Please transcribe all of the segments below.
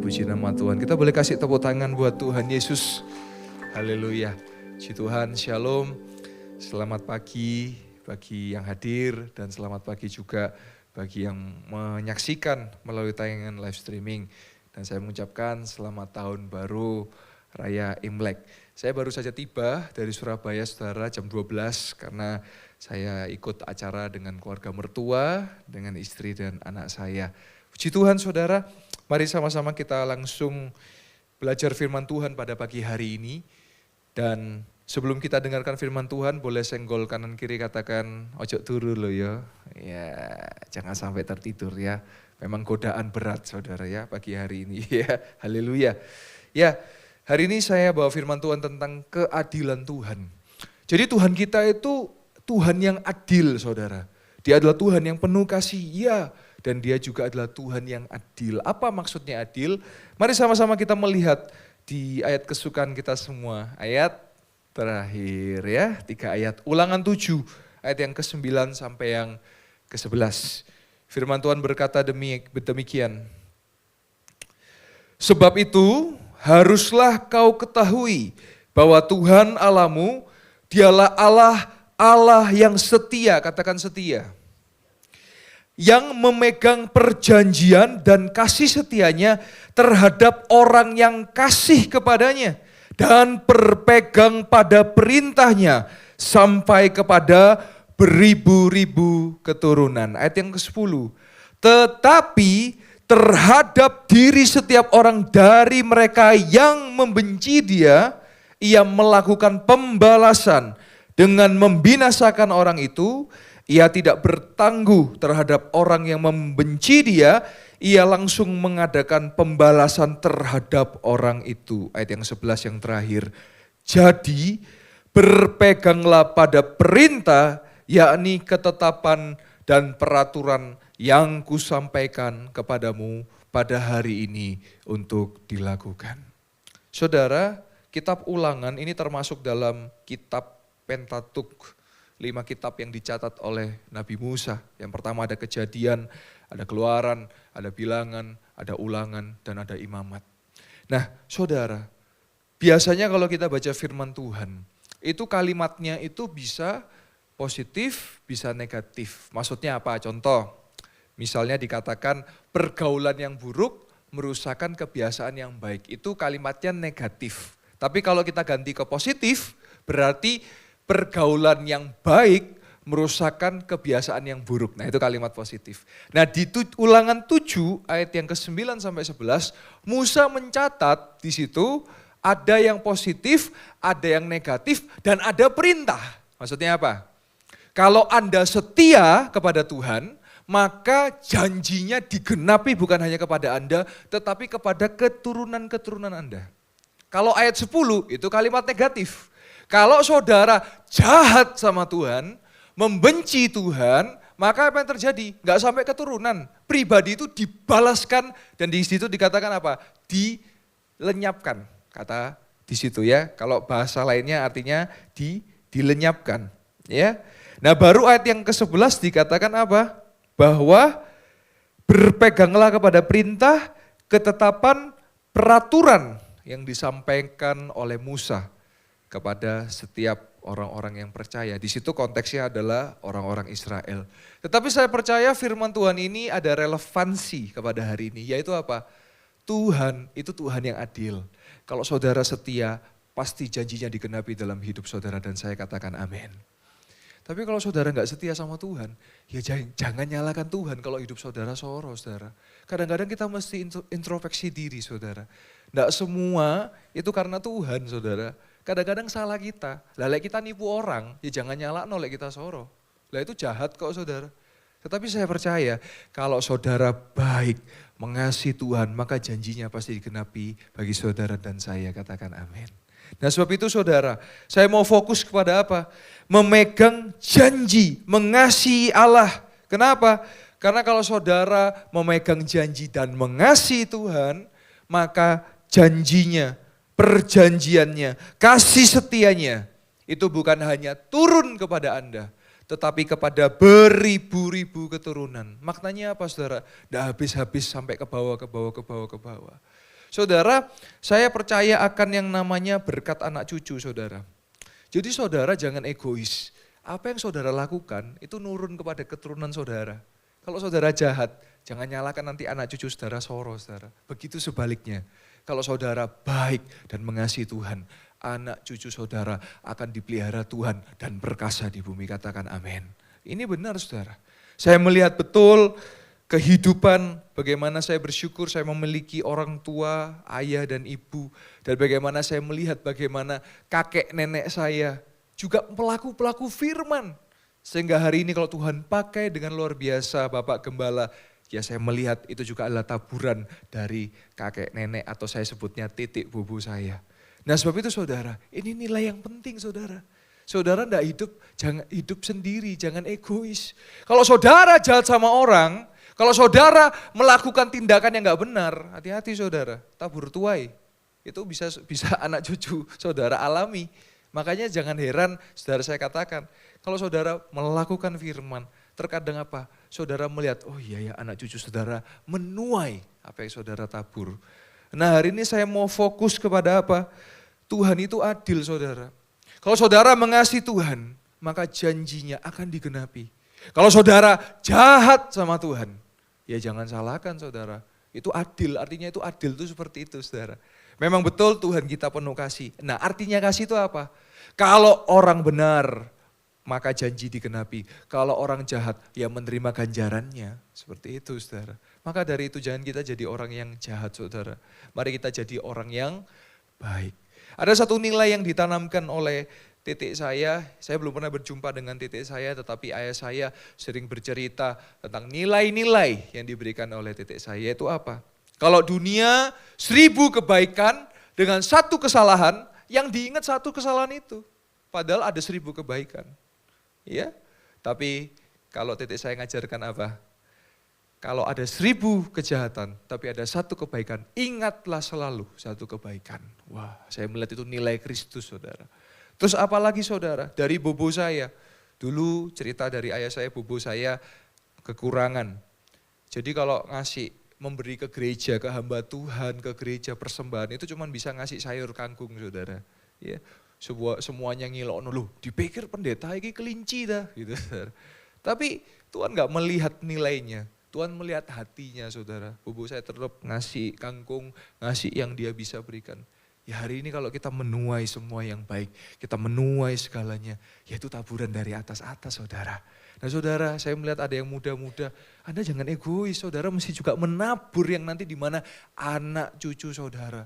Puji nama Tuhan. Kita boleh kasih tepuk tangan buat Tuhan Yesus. Haleluya. Puji Tuhan, shalom. Selamat pagi bagi yang hadir dan selamat pagi juga bagi yang menyaksikan melalui tayangan live streaming. Dan saya mengucapkan selamat tahun baru Raya Imlek. Saya baru saja tiba dari Surabaya, saudara, jam 12 karena saya ikut acara dengan keluarga mertua, dengan istri dan anak saya. Puji Tuhan, saudara. Mari sama-sama kita langsung belajar firman Tuhan pada pagi hari ini. Dan sebelum kita dengarkan firman Tuhan, boleh senggol kanan kiri katakan, ojo turu lo ya. Ya, jangan sampai tertidur ya. Memang godaan berat saudara ya pagi hari ini ya. Haleluya. Ya, hari ini saya bawa firman Tuhan tentang keadilan Tuhan. Jadi Tuhan kita itu Tuhan yang adil saudara. Dia adalah Tuhan yang penuh kasih, ya. Dan dia juga adalah Tuhan yang adil. Apa maksudnya adil? Mari sama-sama kita melihat di ayat kesukaan kita semua. Ayat terakhir ya, 3 ayat. Ulangan 7, ayat yang ke-9 sampai yang ke-11. Firman Tuhan berkata demikian. Sebab itu haruslah kau ketahui bahwa Tuhan Allahmu, dialah Allah yang setia, katakan setia. Yang memegang perjanjian dan kasih setianya terhadap orang yang kasih kepadanya dan berpegang pada perintahnya sampai kepada beribu-ribu keturunan. Ayat yang ke-10. Tetapi terhadap diri setiap orang dari mereka yang membenci dia, ia melakukan pembalasan dengan membinasakan orang itu. Ia tidak bertangguh terhadap orang yang membenci dia, ia langsung mengadakan pembalasan terhadap orang itu. Ayat yang 11 yang terakhir. Jadi berpeganglah pada perintah, yakni ketetapan dan peraturan yang kusampaikan kepadamu pada hari ini untuk dilakukan. Saudara, kitab Ulangan ini termasuk dalam kitab Pentatuk. 5 kitab yang dicatat oleh Nabi Musa. Yang pertama ada Kejadian, ada Keluaran, ada Bilangan, ada Ulangan, dan ada Imamat. Nah saudara, biasanya kalau kita baca firman Tuhan, itu kalimatnya itu bisa positif, bisa negatif. Maksudnya apa? Contoh, misalnya dikatakan pergaulan yang buruk merusakkan kebiasaan yang baik. Itu kalimatnya negatif. Tapi kalau kita ganti ke positif, berarti pergaulan yang baik merusakkan kebiasaan yang buruk. Nah itu kalimat positif. Nah di Ulangan 7 ayat yang ke-9 sampai 11, Musa mencatat di situ ada yang positif, ada yang negatif, dan ada perintah. Maksudnya apa? Kalau Anda setia kepada Tuhan, maka janjinya digenapi bukan hanya kepada Anda, tetapi kepada keturunan-keturunan Anda. Kalau ayat 10 itu kalimat negatif. Kalau saudara jahat sama Tuhan, membenci Tuhan, maka apa yang terjadi? Enggak sampai keturunan. Pribadi itu dibalaskan dan di situ dikatakan apa? Dilenyapkan. Kata di situ ya. Kalau bahasa lainnya artinya dilenyapkan, ya. Nah, baru ayat yang ke-11 dikatakan apa? Bahwa berpeganglah kepada perintah, ketetapan, peraturan yang disampaikan oleh Musa kepada setiap orang-orang yang percaya. Di situ konteksnya adalah orang-orang Israel. Tetapi saya percaya firman Tuhan ini ada relevansi kepada hari ini. Yaitu apa? Tuhan itu Tuhan yang adil. Kalau saudara setia, pasti janjinya digenapi dalam hidup saudara dan saya katakan amin. Tapi kalau saudara nggak setia sama Tuhan, ya jangan nyalakan Tuhan kalau hidup saudara soro, saudara. Kadang-kadang kita mesti introspeksi diri, saudara. Nggak semua itu karena Tuhan, saudara. Kadang-kadang salah kita. Lah kita nipu orang, ya jangan nyalakno lek kita soro. Lah itu jahat kok saudara. Tetapi saya percaya kalau saudara baik, mengasihi Tuhan, maka janjinya pasti digenapi bagi saudara dan saya, katakan amin. Nah sebab itu saudara, saya mau fokus kepada apa? Memegang janji, mengasihi Allah. Kenapa? Karena kalau saudara memegang janji dan mengasihi Tuhan, maka janjinya, perjanjiannya, kasih setianya, itu bukan hanya turun kepada Anda, tetapi kepada beribu-ribu keturunan. Maknanya apa saudara? Tidak habis-habis sampai ke bawah, ke bawah, ke bawah, ke bawah. Saudara, saya percaya akan yang namanya berkat anak cucu saudara. Jadi saudara jangan egois. Apa yang saudara lakukan itu nurun kepada keturunan saudara. Kalau saudara jahat, jangan nyalakan nanti anak cucu saudara soro saudara. Begitu sebaliknya. Kalau saudara baik dan mengasihi Tuhan, anak cucu saudara akan dipelihara Tuhan dan perkasa di bumi. Katakan amin. Ini benar saudara. Saya melihat betul kehidupan, bagaimana saya bersyukur saya memiliki orang tua, ayah dan ibu. Dan bagaimana saya melihat bagaimana kakek nenek saya juga pelaku-pelaku firman. Sehingga hari ini kalau Tuhan pakai dengan luar biasa Bapak Gembala, ya saya melihat itu juga adalah taburan dari kakek nenek atau saya sebutnya titik bubu saya. Nah sebab itu saudara, ini nilai yang penting saudara. Saudara enggak jangan hidup sendiri, jangan egois. Kalau saudara jahat sama orang, kalau saudara melakukan tindakan yang enggak benar, hati-hati saudara, tabur tuai. Itu bisa anak cucu saudara alami. Makanya jangan heran saudara saya katakan, kalau saudara melakukan firman, terkadang apa? Saudara melihat, oh iya ya anak cucu saudara menuai apa yang saudara tabur. Nah hari ini saya mau fokus kepada apa? Tuhan itu adil saudara. Kalau saudara mengasihi Tuhan, maka janjinya akan digenapi. Kalau saudara jahat sama Tuhan, ya jangan salahkan saudara. Itu adil, artinya itu adil itu seperti itu saudara. Memang betul Tuhan kita penuh kasih. Nah artinya kasih itu apa? Kalau orang benar, maka janji digenapi. Kalau orang jahat, ya menerima ganjarannya. Seperti itu saudara. Maka dari itu jangan kita jadi orang yang jahat saudara. Mari kita jadi orang yang baik. Ada satu nilai yang ditanamkan oleh titik saya belum pernah berjumpa dengan titik saya, tetapi ayah saya sering bercerita tentang nilai-nilai yang diberikan oleh titik saya. Itu apa? Kalau dunia 1000 kebaikan dengan 1 kesalahan, yang diingat 1 kesalahan itu. Padahal ada 1000 kebaikan. Ya, tapi kalau titik saya ngajarkan apa? Kalau ada 1000 kejahatan, tapi ada 1 kebaikan, ingatlah selalu 1 kebaikan. Wah, saya melihat itu nilai Kristus saudara. Terus apalagi saudara, dari bobo saya. Dulu cerita dari ayah saya, bobo saya kekurangan. Jadi kalau memberi ke gereja, ke hamba Tuhan, ke gereja persembahan, itu cuma bisa ngasih sayur kangkung saudara. Ya, semuanya ngilok, loh dipikir pendeta ini kelinci dah. Gitu, saudara. Tapi Tuhan gak melihat nilainya. Tuhan melihat hatinya saudara. Bobo saya tetap ngasih kangkung, ngasih yang dia bisa berikan. Ya hari ini kalau kita menuai semua yang baik, kita menuai segalanya, ya itu taburan dari atas-atas saudara. Nah saudara, saya melihat ada yang muda-muda, Anda jangan egois, saudara mesti juga menabur yang nanti di mana anak cucu saudara.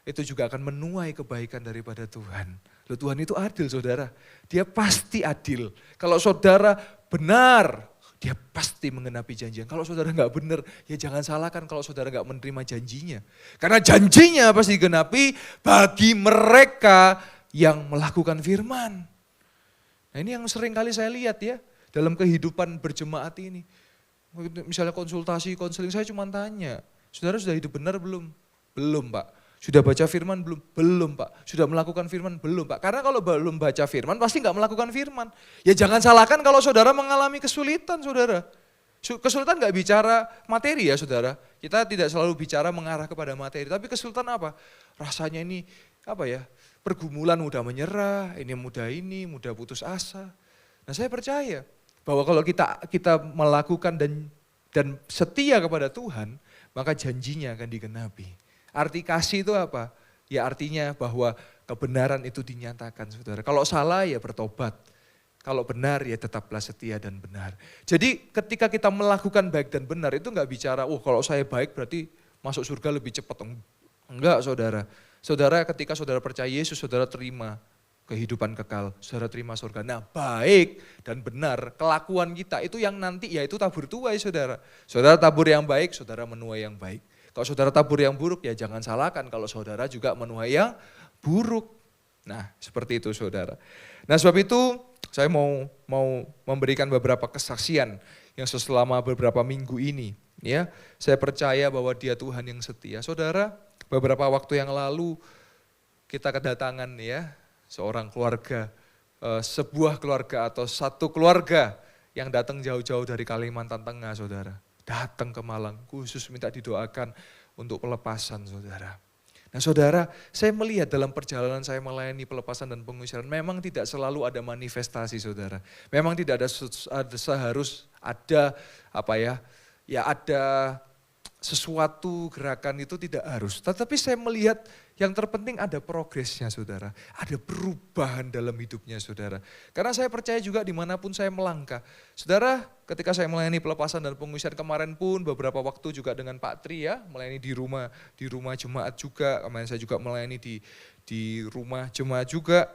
Itu juga akan menuai kebaikan daripada Tuhan. Loh Tuhan itu adil saudara, dia pasti adil. Kalau saudara benar, dia pasti mengenapi janjinya. Kalau saudara enggak benar, ya jangan salahkan kalau saudara enggak menerima janjinya. Karena janjinya pasti digenapi bagi mereka yang melakukan firman. Nah ini yang sering kali saya lihat ya, dalam kehidupan berjemaat ini. Misalnya konsultasi, konseling, saya cuma tanya, saudara sudah hidup benar belum? Belum Pak. Sudah baca firman belum? Belum Pak. Sudah melakukan firman? Belum Pak. Karena kalau belum baca firman pasti enggak melakukan firman. Ya jangan salahkan kalau saudara mengalami kesulitan saudara. Kesulitan enggak bicara materi ya saudara. Kita tidak selalu bicara mengarah kepada materi. Tapi kesulitan apa? Rasanya ini apa ya? Pergumulan mudah menyerah, mudah putus asa. Nah saya percaya bahwa kalau kita melakukan dan setia kepada Tuhan, maka janjinya akan digenapi. Arti kasih itu apa? Ya artinya bahwa kebenaran itu dinyatakan saudara. Kalau salah ya bertobat. Kalau benar ya tetaplah setia dan benar. Jadi ketika kita melakukan baik dan benar itu enggak bicara, kalau saya baik berarti masuk surga lebih cepat. Enggak saudara. Saudara ketika saudara percaya Yesus, saudara terima kehidupan kekal, saudara terima surga. Nah baik dan benar kelakuan kita itu yang nanti ya itu tabur tuai saudara. Saudara tabur yang baik, saudara menuai yang baik. Kalau saudara tabur yang buruk ya jangan salahkan kalau saudara juga menuai yang buruk. Nah seperti itu saudara. Nah sebab itu saya mau memberikan beberapa kesaksian yang selama beberapa minggu ini. Ya, saya percaya bahwa Dia Tuhan yang setia. Saudara, beberapa waktu yang lalu kita kedatangan ya seorang keluarga, sebuah keluarga atau satu keluarga yang datang jauh-jauh dari Kalimantan Tengah saudara. Datang ke Malang khusus minta didoakan untuk pelepasan saudara. Nah saudara, saya melihat dalam perjalanan saya melayani pelepasan dan pengusiran, memang tidak selalu ada manifestasi saudara. Memang tidak seharus ada ada sesuatu gerakan itu tidak harus. Tetapi saya melihat yang terpenting ada progresnya saudara. Ada perubahan dalam hidupnya saudara. Karena saya percaya juga dimanapun saya melangkah. Saudara, ketika saya melayani pelepasan dan pengusiran kemarin pun beberapa waktu juga dengan Pak Tri ya. Melayani di rumah jemaat juga. Kemarin saya juga melayani di rumah jemaat juga.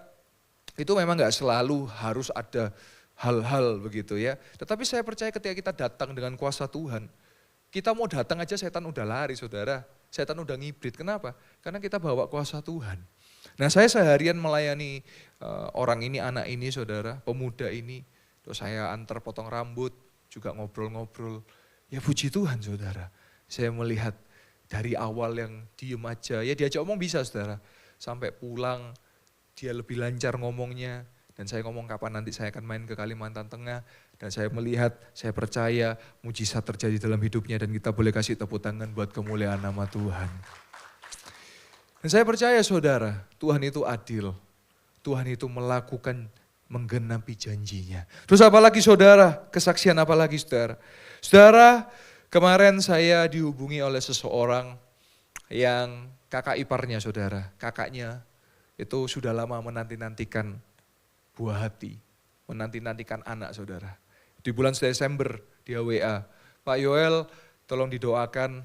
Itu memang gak selalu harus ada hal-hal begitu ya. Tetapi saya percaya ketika kita datang dengan kuasa Tuhan, kita mau datang aja setan udah lari saudara, setan udah ngibrit. Kenapa? Karena kita bawa kuasa Tuhan. Nah saya seharian melayani orang ini, anak ini saudara, pemuda ini. Terus saya antar potong rambut, juga ngobrol-ngobrol. Ya puji Tuhan saudara, saya melihat dari awal yang diem aja, ya diajak omong bisa saudara. Sampai pulang dia lebih lancar ngomongnya. Dan saya ngomong kapan nanti saya akan main ke Kalimantan Tengah. Dan saya melihat, saya percaya mujizat terjadi dalam hidupnya. Dan kita boleh kasih tepuk tangan buat kemuliaan nama Tuhan. Dan saya percaya saudara, Tuhan itu adil. Tuhan itu melakukan, menggenapi janjinya. Terus apalagi saudara, kesaksian apalagi saudara. Saudara, kemarin saya dihubungi oleh seseorang yang kakak iparnya saudara. Kakaknya itu sudah lama menanti-nantikan buah hati, menanti-nantikan anak saudara. Di bulan Desember dia WA, Pak Yoel tolong didoakan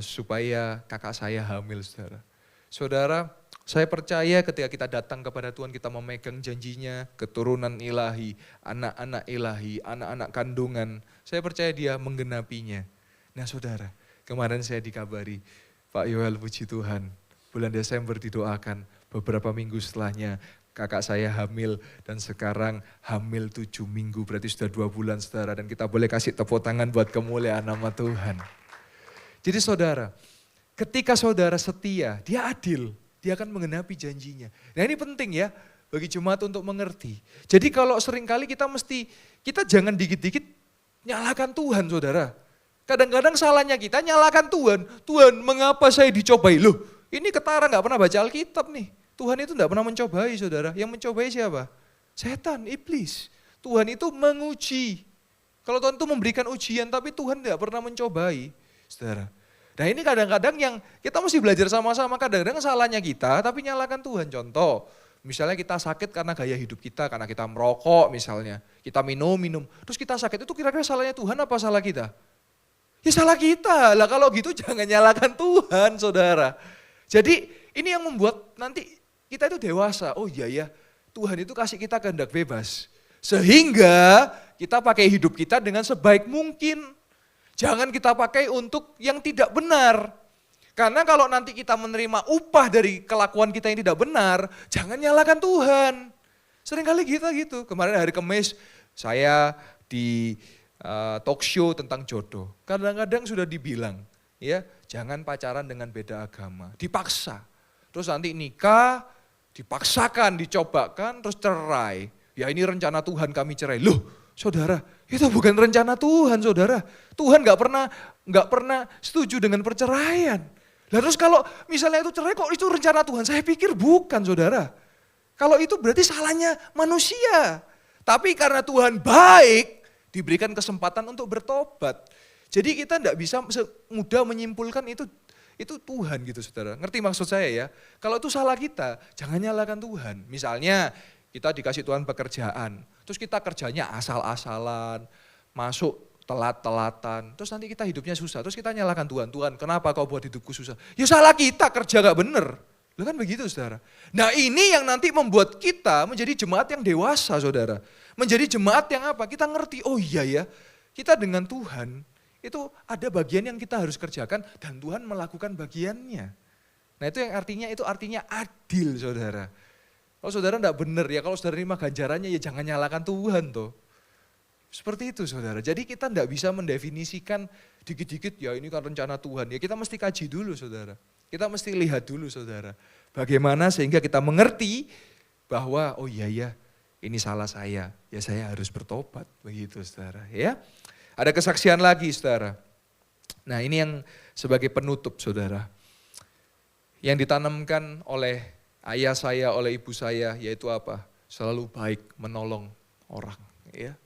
supaya kakak saya hamil saudara. Saudara, saya percaya ketika kita datang kepada Tuhan kita memegang janjinya, keturunan ilahi, anak-anak ilahi, anak-anak kandungan. Saya percaya dia menggenapinya. Nah saudara, kemarin saya dikabari, Pak Yoel puji Tuhan, bulan Desember didoakan, beberapa minggu setelahnya kakak saya hamil dan sekarang hamil 7 minggu, berarti sudah 2 bulan saudara. Dan kita boleh kasih tepuk tangan buat kemuliaan nama Tuhan. Jadi saudara, ketika saudara setia, dia adil, dia akan menggenapi janjinya. Nah ini penting ya bagi jemaat untuk mengerti. Jadi kalau seringkali kita jangan dikit-dikit nyalakan Tuhan saudara. Kadang-kadang salahnya kita nyalakan Tuhan. Tuhan mengapa saya dicobai? Loh ini ketara gak pernah baca Alkitab nih. Tuhan itu tidak pernah mencobai saudara. Yang mencobai siapa? Setan, iblis. Tuhan itu menguji. Kalau Tuhan itu memberikan ujian tapi Tuhan tidak pernah mencobai saudara. Nah ini kadang-kadang yang kita mesti belajar sama-sama. Kadang-kadang salahnya kita tapi nyalakan Tuhan. Contoh, misalnya kita sakit karena gaya hidup kita. Karena kita merokok misalnya. Kita minum. Terus kita sakit itu kira-kira salahnya Tuhan apa salah kita? Ya salah kita. Lah kalau gitu jangan nyalakan Tuhan saudara. Jadi ini yang membuat nanti kita itu dewasa, oh iya ya, Tuhan itu kasih kita kehendak bebas. Sehingga kita pakai hidup kita dengan sebaik mungkin. Jangan kita pakai untuk yang tidak benar. Karena kalau nanti kita menerima upah dari kelakuan kita yang tidak benar, jangan nyalakan Tuhan. Seringkali kita gitu, kemarin hari Kamis saya di talk show tentang jodoh. Kadang-kadang sudah dibilang, ya jangan pacaran dengan beda agama, dipaksa. Terus nanti nikah, dipaksakan, dicobakan, terus cerai. Ya ini rencana Tuhan kami cerai. Loh saudara, itu bukan rencana Tuhan saudara. Tuhan gak pernah setuju dengan perceraian. Lah terus kalau misalnya itu cerai kok itu rencana Tuhan? Saya pikir bukan saudara. Kalau itu berarti salahnya manusia. Tapi karena Tuhan baik, diberikan kesempatan untuk bertobat. Jadi kita gak bisa mudah menyimpulkan itu Tuhan gitu saudara. Ngerti maksud saya ya? Kalau itu salah kita, jangan nyalakan Tuhan. Misalnya kita dikasih Tuhan pekerjaan, terus kita kerjanya asal-asalan, masuk telat-telatan, terus nanti kita hidupnya susah, terus kita nyalakan Tuhan. Tuhan kenapa kau buat hidupku susah? Ya salah kita, kerja gak bener. Loh kan begitu saudara. Nah ini yang nanti membuat kita menjadi jemaat yang dewasa saudara. Menjadi jemaat yang apa? Kita ngerti, oh iya ya, kita dengan Tuhan, itu ada bagian yang kita harus kerjakan dan Tuhan melakukan bagiannya. Nah itu artinya adil saudara. Kalau saudara enggak benar ya, kalau saudara terima ganjarannya ya jangan nyalakan Tuhan toh. Seperti itu saudara. Jadi kita enggak bisa mendefinisikan dikit-dikit ya ini kan rencana Tuhan. Ya kita mesti kaji dulu saudara. Kita mesti lihat dulu saudara. Bagaimana sehingga kita mengerti bahwa oh iya ya ini salah saya. Ya saya harus bertobat begitu saudara ya. Ada kesaksian lagi saudara. Nah ini yang sebagai penutup saudara. Yang ditanamkan oleh ayah saya, oleh ibu saya, yaitu apa? Selalu baik menolong orang. Ya.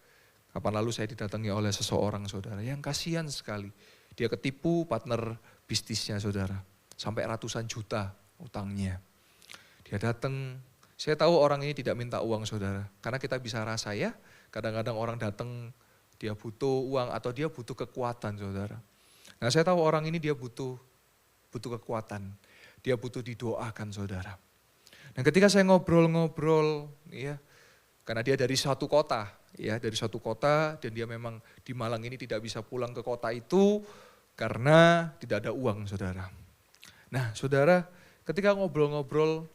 Kapan lalu saya didatangi oleh seseorang saudara yang kasihan sekali. Dia ketipu partner bisnisnya saudara. Sampai ratusan juta utangnya. Dia datang, saya tahu orang ini tidak minta uang saudara. Karena kita bisa rasa ya, kadang-kadang orang datang dia butuh uang atau dia butuh kekuatan saudara. Nah saya tahu orang ini dia butuh kekuatan. Dia butuh didoakan saudara. Nah ketika saya ngobrol-ngobrol ya, karena dia dari satu kota, ya dari satu kota dan dia memang di Malang ini tidak bisa pulang ke kota itu karena tidak ada uang saudara. Nah saudara ketika ngobrol-ngobrol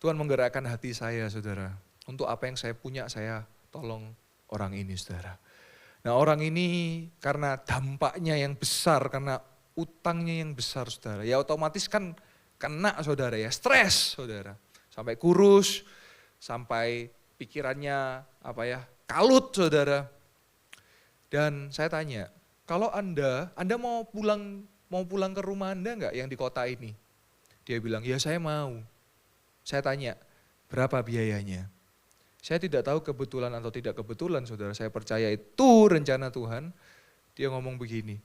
Tuhan menggerakkan hati saya saudara. Untuk apa yang saya punya saya tolong orang ini saudara. Nah orang ini karena dampaknya yang besar, karena utangnya yang besar saudara. Ya otomatis kan kena saudara ya, stres saudara. Sampai kurus, sampai pikirannya apa ya, kalut saudara. Dan saya tanya, kalau Anda mau pulang ke rumah Anda enggak yang di kota ini? Dia bilang, ya saya mau. Saya tanya, berapa biayanya? Saya tidak tahu kebetulan atau tidak kebetulan saudara, saya percaya itu rencana Tuhan. Dia ngomong begini,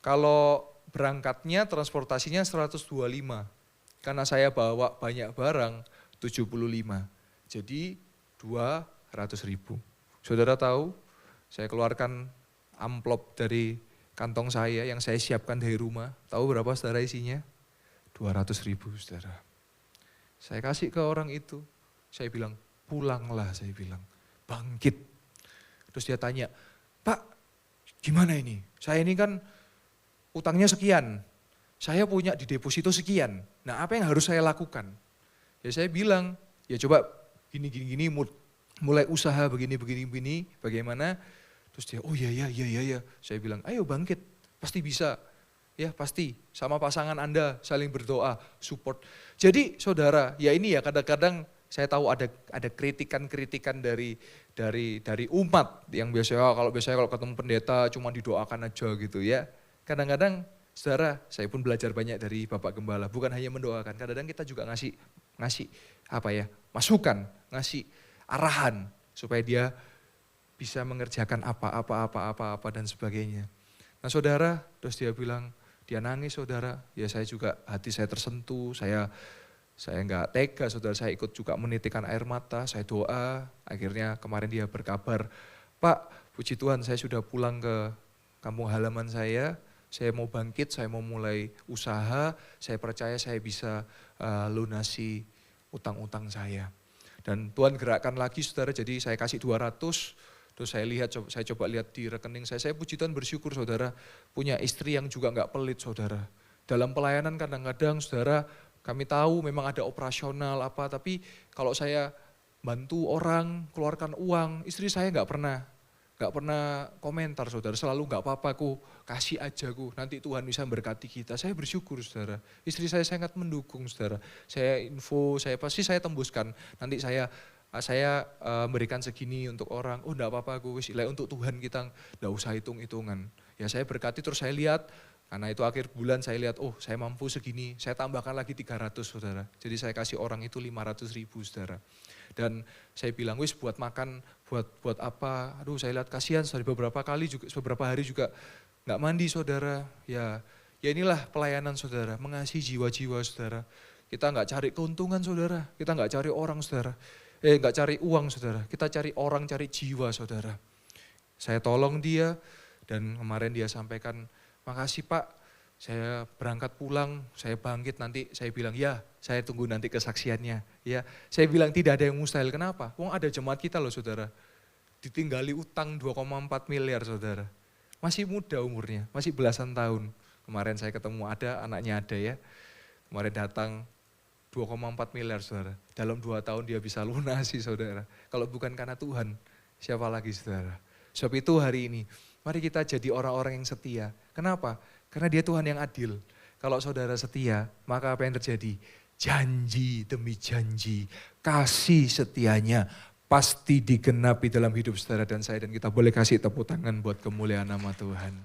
kalau berangkatnya transportasinya 125, karena saya bawa banyak barang 75, jadi 200.000. Saudara tahu, saya keluarkan amplop dari kantong saya yang saya siapkan dari rumah, tahu berapa saudara isinya? 200.000 saudara. Saya kasih ke orang itu, saya bilang, pulanglah saya bilang, bangkit. Terus dia tanya, Pak gimana ini? Saya ini kan utangnya sekian, saya punya di deposito sekian. Nah apa yang harus saya lakukan? Ya saya bilang, ya coba gini, mulai usaha begini, bagaimana? Terus dia, oh iya. Saya bilang, ayo bangkit, pasti bisa. Ya pasti, sama pasangan Anda saling berdoa, support. Jadi saudara, ya ini ya kadang-kadang saya tahu ada kritikan-kritikan dari umat yang biasanya kalau ketemu pendeta cuma didoakan aja gitu ya. Kadang-kadang saudara, saya pun belajar banyak dari Bapak Gembala, bukan hanya mendoakan, kadang-kadang kita juga ngasih apa ya, masukan, ngasih arahan supaya dia bisa mengerjakan apa dan sebagainya. Nah saudara, terus dia bilang, dia nangis saudara, ya saya juga hati saya tersentuh, saya enggak tega saudara, saya ikut juga menitikkan air mata, saya doa, akhirnya kemarin dia berkabar, Pak puji Tuhan saya sudah pulang ke kampung halaman saya mau bangkit, saya mau mulai usaha, saya percaya saya bisa lunasi utang-utang saya. Dan Tuhan gerakkan lagi saudara, jadi saya kasih 200, terus saya coba lihat di rekening saya puji Tuhan bersyukur saudara, punya istri yang juga enggak pelit saudara. Dalam pelayanan kadang-kadang saudara, kami tahu memang ada operasional apa, tapi kalau saya bantu orang, keluarkan uang, istri saya enggak pernah komentar saudara, selalu enggak apa-apa ku, kasih aja ku, nanti Tuhan bisa berkati kita. Saya bersyukur saudara, istri saya sangat mendukung saudara. Saya info, pasti saya tembuskan, nanti saya berikan segini untuk orang, oh enggak apa-apa aku untuk Tuhan kita enggak usah hitung-hitungan. Ya saya berkati terus saya lihat, karena itu akhir bulan saya lihat, oh saya mampu segini, saya tambahkan lagi 300 saudara. Jadi saya kasih orang itu 500.000 saudara. Dan saya bilang, wis buat makan, buat apa, aduh saya lihat kasihan, beberapa hari juga enggak mandi saudara. Ya inilah pelayanan saudara, mengasihi jiwa-jiwa saudara. Kita enggak cari keuntungan saudara, kita enggak cari orang saudara. Enggak cari uang saudara, kita cari orang, cari jiwa saudara. Saya tolong dia dan kemarin dia sampaikan, makasih Pak, saya berangkat pulang, saya bangkit nanti, saya bilang ya, saya tunggu nanti kesaksiannya. Ya, saya bilang tidak ada yang mustahil, kenapa? Wong ada jemaat kita loh saudara, ditinggali utang 2,4 miliar saudara. Masih muda umurnya, masih belasan tahun. Kemarin saya ketemu anaknya ada ya, kemarin datang 2,4 miliar saudara. Dalam 2 tahun dia bisa lunasi saudara. Kalau bukan karena Tuhan, siapa lagi saudara. Sebab itu hari ini, mari kita jadi orang-orang yang setia. Kenapa? Karena dia Tuhan yang adil. Kalau saudara setia, maka apa yang terjadi? Janji demi janji, kasih setianya pasti digenapi dalam hidup saudara dan saya. Dan kita boleh kasih tepuk tangan buat kemuliaan nama Tuhan.